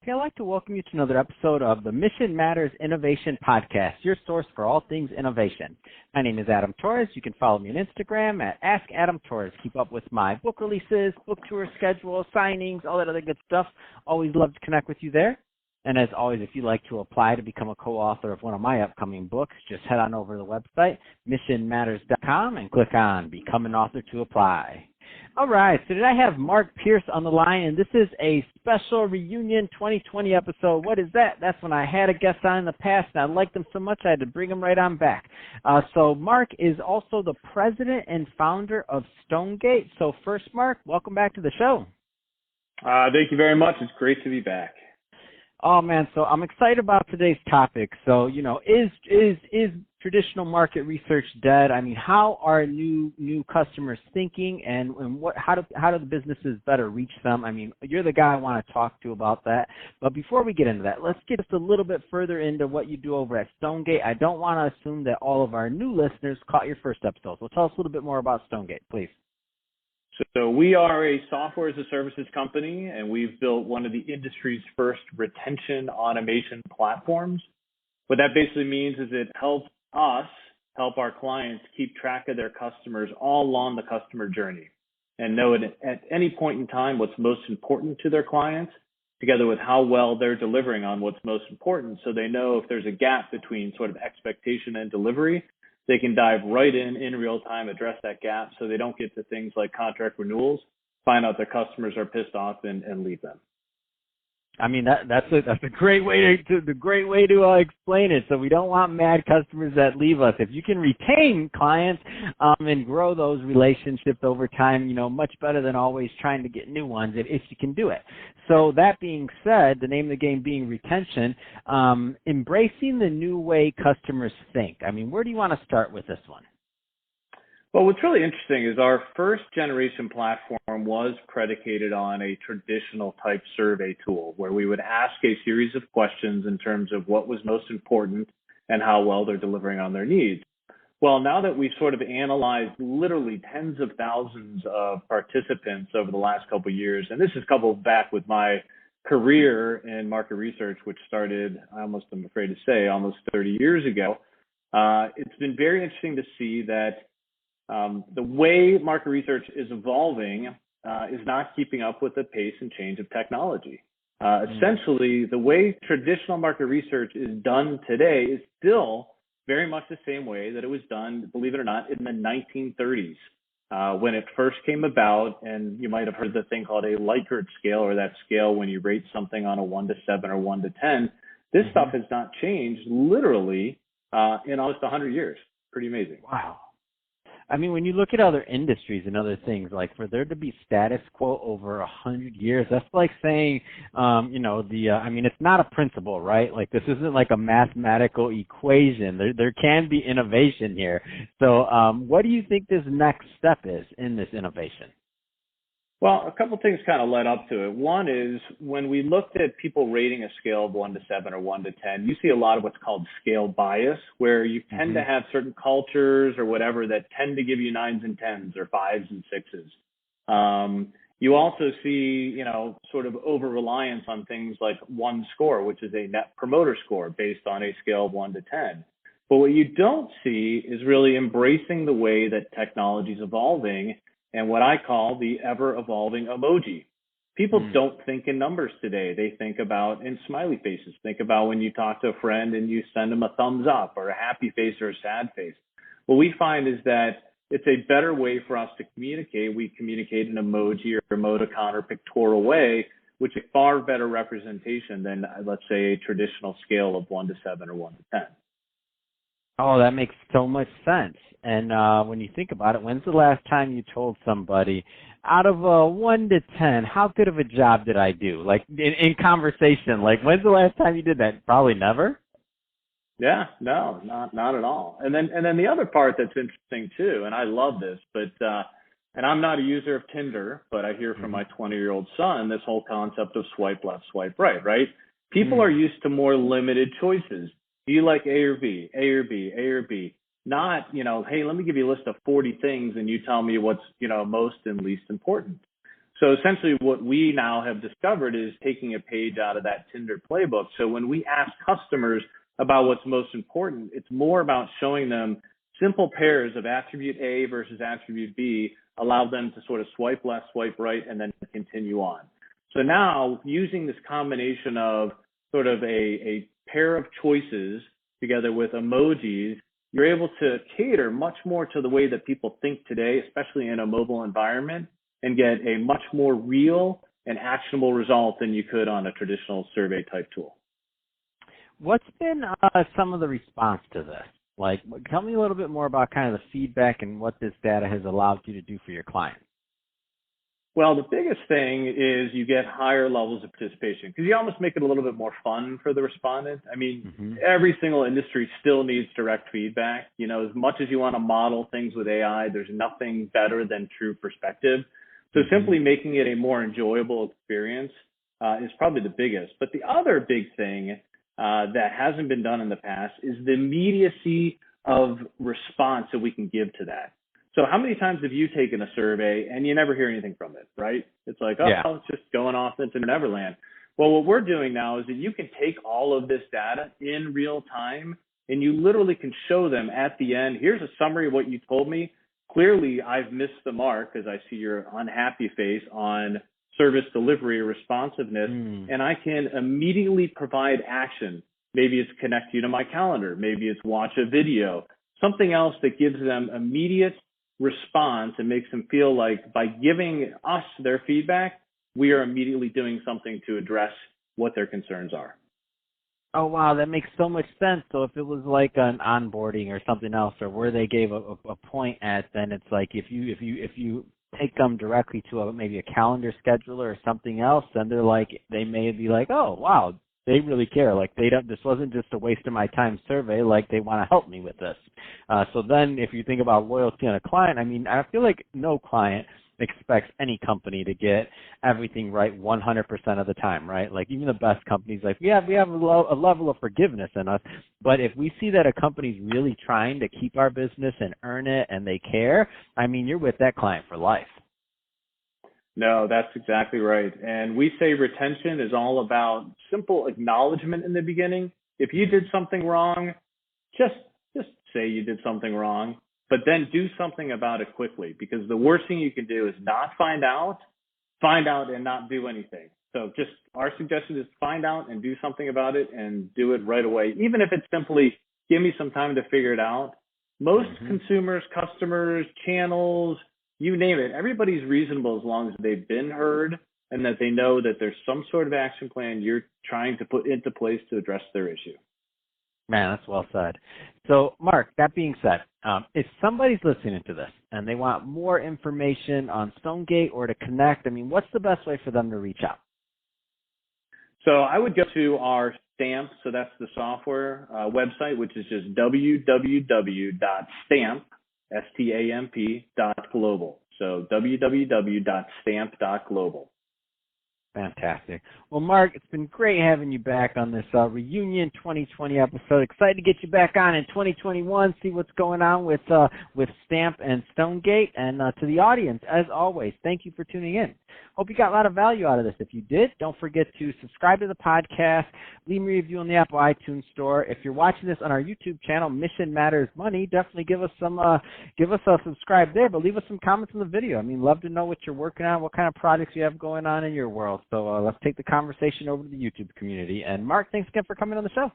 Hey, I'd like to welcome you to another episode of the Mission Matters Innovation Podcast, your source for all things innovation. My name is Adam Torres. You can follow me on Instagram at AskAdamTorres. Keep up with my book releases, book tour schedule, signings, all that other good stuff. Always love to connect with you there. And as always, if you'd like to apply to become a co-author of one of my upcoming books, just head on over to the website, missionmatters.com, and click on Become an Author to apply. All right, so today I have Marc Pierce on the line, and this is a special reunion 2020 episode. What is that? That's when I had a guest on in the past, and I liked them so much I had to bring them right on back. So Marc is also the president and founder of Stonegate. So first, Marc, welcome back to the show. Thank you very much. It's great to be back. Oh man, so I'm excited about today's topic. So, is traditional market research dead? I mean, how are new customers thinking, and how do the businesses better reach them? I mean, you're the guy I want to talk to about that. But before we get into that, let's get just a little bit further into what you do over at Stonegate. I don't want to assume that all of our new listeners caught your first episode. So tell us a little bit more about Stonegate, please. So we are a software as a services company, and we've built one of the industry's first retention automation platforms. What that basically means is it helps us help our clients keep track of their customers all along the customer journey and know at any point in time what's most important to their clients, together with how well they're delivering on what's most important, so they know if there's a gap between sort of expectation and delivery, they can dive right in real time, address that gap so they don't get to things like contract renewals, find out their customers are pissed off and leave them. I mean, that's a great way to explain it. So we don't want mad customers that leave us. If you can retain clients and grow those relationships over time, much better than always trying to get new ones if you can do it. So that being said, the name of the game being retention, embracing the new way customers think. I mean, where do you want to start with this one? Well, what's really interesting is our first generation platform was predicated on a traditional type survey tool where we would ask a series of questions in terms of what was most important and how well they're delivering on their needs. Well, now that we've sort of analyzed literally tens of thousands of participants over the last couple of years, and this is coupled back with my career in market research, which started, I'm afraid to say, almost 30 years ago, it's been very interesting to see that the way market research is evolving is not keeping up with the pace and change of technology. Essentially, the way traditional market research is done today is still very much the same way that it was done, believe it or not, in the 1930s when it first came about. And you might have heard the thing called a Likert scale, or that scale when you rate something on a 1 to 7 or 1 to 10. This stuff has not changed literally in almost 100 years. Pretty amazing. Wow. I mean, when you look at other industries and other things, like for there to be status quo over 100 years, that's like saying, I mean, it's not a principle, right? Like this isn't like a mathematical equation. There can be innovation here. So what do you think this next step is in this innovation? Well, a couple of things kind of led up to it. One is when we looked at people rating a scale of 1 to 7 or 1 to 10, you see a lot of what's called scale bias, where you tend to have certain cultures or whatever that tend to give you 9s and 10s or 5s and 6s. You also see, sort of over-reliance on things like one score, which is a net promoter score based on a scale of 1 to 10. But what you don't see is really embracing the way that technology is evolving and what I call the ever-evolving emoji. People don't think in numbers today. They think about in smiley faces. Think about when you talk to a friend and you send them a thumbs up or a happy face or a sad face. What we find is that it's a better way for us to communicate. We communicate in emoji or emoticon or pictorial way, which is a far better representation than, let's say, a traditional scale of 1 to 7 or 1 to 10. Oh, that makes so much sense. And when you think about it, when's the last time you told somebody, out of 1 to 10, how good of a job did I do? Like in conversation, like when's the last time you did that? Probably never. Yeah, no, not at all. And then the other part that's interesting too, and I love this, but and I'm not a user of Tinder, but I hear from my 20-year-old son this whole concept of swipe left, swipe right? People are used to more limited choices. Do you like A or B, A or B, A or B? Not, hey, let me give you a list of 40 things and you tell me what's, most and least important. So essentially what we now have discovered is taking a page out of that Tinder playbook. So when we ask customers about what's most important, it's more about showing them simple pairs of attribute A versus attribute B, allow them to sort of swipe left, swipe right, and then continue on. So now using this combination of sort of a pair of choices together with emojis, you're able to cater much more to the way that people think today, especially in a mobile environment, and get a much more real and actionable result than you could on a traditional survey type tool. What's been some of the response to this? Like, tell me a little bit more about kind of the feedback and what this data has allowed you to do for your clients. Well, the biggest thing is you get higher levels of participation because you almost make it a little bit more fun for the respondent. I mean, every single industry still needs direct feedback. You know, as much as you want to model things with AI, there's nothing better than true perspective. So simply making it a more enjoyable experience is probably the biggest. But the other big thing that hasn't been done in the past is the immediacy of response that we can give to that. So how many times have you taken a survey and you never hear anything from it, right? It's like, oh, it's just going off into Neverland. Well, what we're doing now is that you can take all of this data in real time and you literally can show them at the end, here's a summary of what you told me. Clearly, I've missed the mark because I see your unhappy face on service delivery or responsiveness, and I can immediately provide action. Maybe it's connect you to my calendar. Maybe it's watch a video, something else that gives them immediate response and makes them feel like by giving us their feedback, we are immediately doing something to address what their concerns are. Oh, wow, that makes so much sense. So if it was like an onboarding or something else, or where they gave a point at, then it's like if you take them directly to maybe a calendar scheduler or something else, then they may be like, oh, wow, they really care. Like this wasn't just a waste of my time survey. Like they want to help me with this. So then if you think about loyalty on a client, I mean, I feel like no client expects any company to get everything right 100% of the time, right? Like even the best companies, like we have a level of forgiveness in us, but if we see that a company's really trying to keep our business and earn it and they care, I mean, you're with that client for life. No, that's exactly right. And we say retention is all about simple acknowledgement in the beginning. If you did something wrong, just say you did something wrong, but then do something about it quickly, because the worst thing you can do is not find out and not do anything. So just our suggestion is find out and do something about it and do it right away. Even if it's simply give me some time to figure it out. Most consumers, customers, channels, you name it, everybody's reasonable as long as they've been heard and that they know that there's some sort of action plan you're trying to put into place to address their issue. Man, that's well said. So, Marc, that being said, if somebody's listening to this and they want more information on Stonegate or to connect, I mean, what's the best way for them to reach out? So I would go to our Stamp, so that's the software website, which is just www.stamp.global. So www.stamp.global. Fantastic. Well, Marc, it's been great having you back on this reunion 2020 episode. Excited to get you back on in 2021, see what's going on with Stamp and Stonegate. And to the audience, as always, thank you for tuning in. Hope you got a lot of value out of this. If you did, don't forget to subscribe to the podcast, leave me a review on the Apple iTunes Store. If you're watching this on our YouTube channel, Mission Matters Money, definitely give us a subscribe there, but leave us some comments in the video. I mean, love to know what you're working on, what kind of projects you have going on in your world. So let's take the conversation over to the YouTube community. And Marc, thanks again for coming on the show.